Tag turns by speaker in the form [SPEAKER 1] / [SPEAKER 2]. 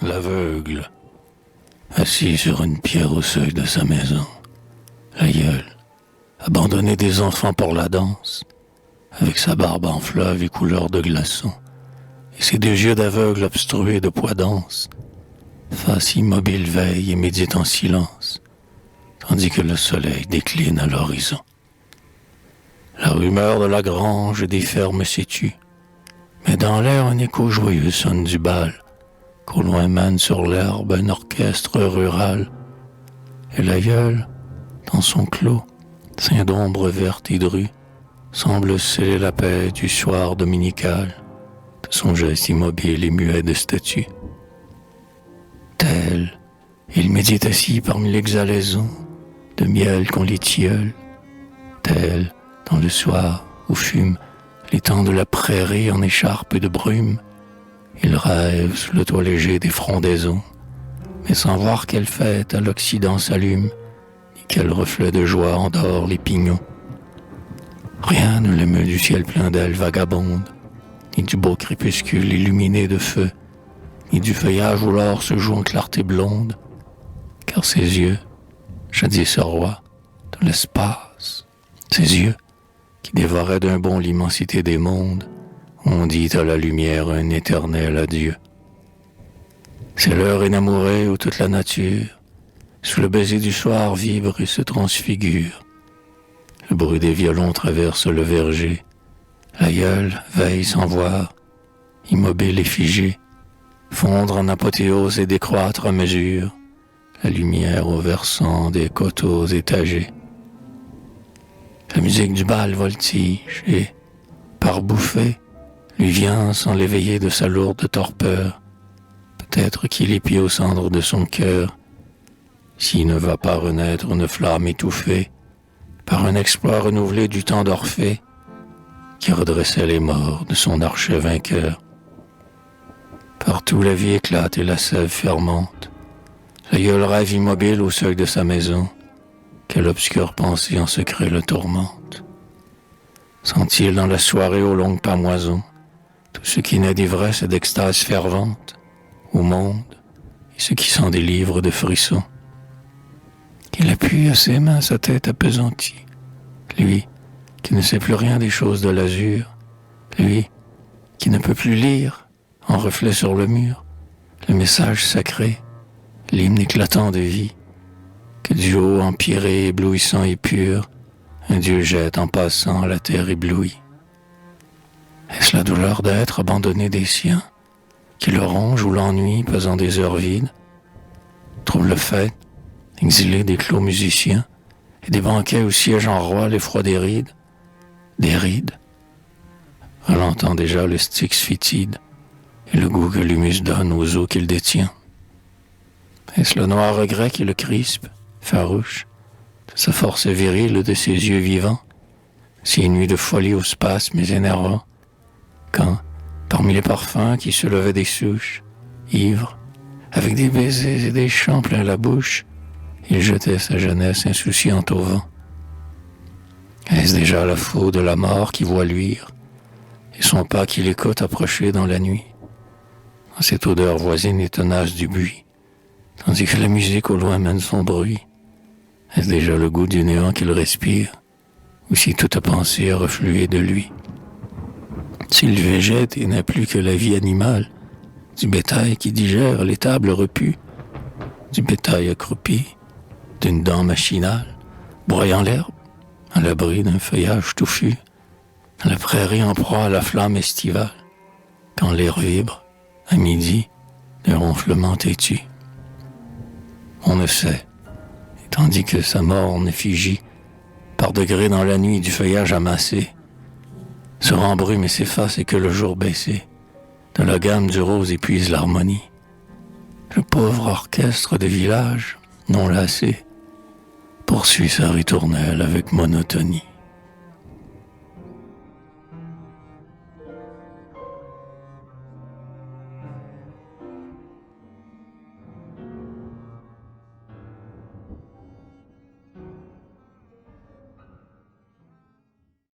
[SPEAKER 1] L'aveugle, assis sur une pierre au seuil de sa maison. L'aïeul, abandonné des enfants pour la danse, avec sa barbe en fleuve et couleur de glaçon, et ses deux yeux d'aveugle obstrués de poids dense, face immobile veille et médite en silence, tandis que le soleil décline à l'horizon. La rumeur de la grange des fermes s'étue, mais dans l'air un écho joyeux sonne du bal, qu'au loin mane sur l'herbe un orchestre rural, et l'aïeul, dans son clos, ceint d'ombre verte et drue, semble sceller la paix du soir dominical, de son geste immobile et muet de statue. Tel, il médite assis parmi l'exhalaison de miel qu'on les tilleuls. Tel, dans le soir où fument les temps de la prairie en écharpe de brume, il rêve sous le toit léger des frondaisons, mais sans voir quelle fête à l'Occident s'allume, ni quel reflet de joie endort les pignons. Rien ne l'émeut du ciel plein d'ailes vagabondes, ni du beau crépuscule illuminé de feu, ni du feuillage où l'or se joue en clarté blonde, car ses yeux, jadis rois de l'espace, ses yeux, qui dévoraient d'un bond l'immensité des mondes, ont dit à la lumière un éternel adieu. C'est l'heure inamourée où toute la nature, sous le baiser du soir, vibre et se transfigure. Le bruit des violons traverse le verger. L'aïeul veille sans voir, immobile et figé, fondre en apothéose et décroître à mesure, la lumière au versant des coteaux étagés. La musique du bal voltige et, par bouffées, lui vient sans l'éveiller de sa lourde torpeur. Peut-être qu'il épie aux cendres de son cœur, s'il ne va pas renaître une flamme étouffée par un exploit renouvelé du temps d'Orphée, qui redressait les morts de son archet vainqueur. Partout la vie éclate et la sève fermente. L'aïeul rêve immobile au seuil de sa maison. Quelle obscure pensée en secret le tourmente. Sent-il dans la soirée aux longues pâmoisons tout ce qui naît d'ivresse et d'extase fervente au monde et ce qui s'en délivre de frissons? Qu'il appuie à ses mains sa tête appesantie, lui qui ne sait plus rien des choses de l'azur, lui qui ne peut plus lire, en reflet sur le mur, le message sacré, l'hymne éclatant de vie, que du haut empiré, éblouissant et pur, un Dieu jette en passant la terre éblouie. Est-ce la douleur d'être abandonné des siens, qui le ronge ou l'ennui pesant des heures vides? Trouve le fait, exilé des clos musiciens, et des banquets où siègent en roi l'effroi des rides. Des rides. Elle entend déjà le styx fétide, et le goût que l'humus donne aux eaux qu'il détient. Est-ce le noir regret qui le crispe, farouche, de sa force virile, de ses yeux vivants, ces nuits de folie au spasme énervant, quand, parmi les parfums qui se levaient des souches, ivre, avec des baisers et des chants plein la bouche, il jetait sa jeunesse insouciante au vent. Est-ce déjà la faux de la mort qui voit luire, et son pas qui l'écoute approcher dans la nuit, dans cette odeur voisine et tenace du buis, tandis que la musique au loin mène son bruit? Est-ce déjà le goût du néant qu'il respire, ou si toute pensée a reflué de lui? S'il végète et n'a plus que la vie animale, du bétail qui digère les tables repues, du bétail accroupi, d'une dent machinale, broyant l'herbe, à l'abri d'un feuillage touffu, dans la prairie en proie à la flamme estivale, quand l'air vibre, à midi, d'un ronflement têtu. On ne sait, et tandis que sa morne effigie, par degrés dans la nuit du feuillage amassé, se rembrume et s'efface et que le jour baissé, de la gamme du rose épuise l'harmonie. Le pauvre orchestre de village, non lassé, poursuit sa ritournelle avec monotonie.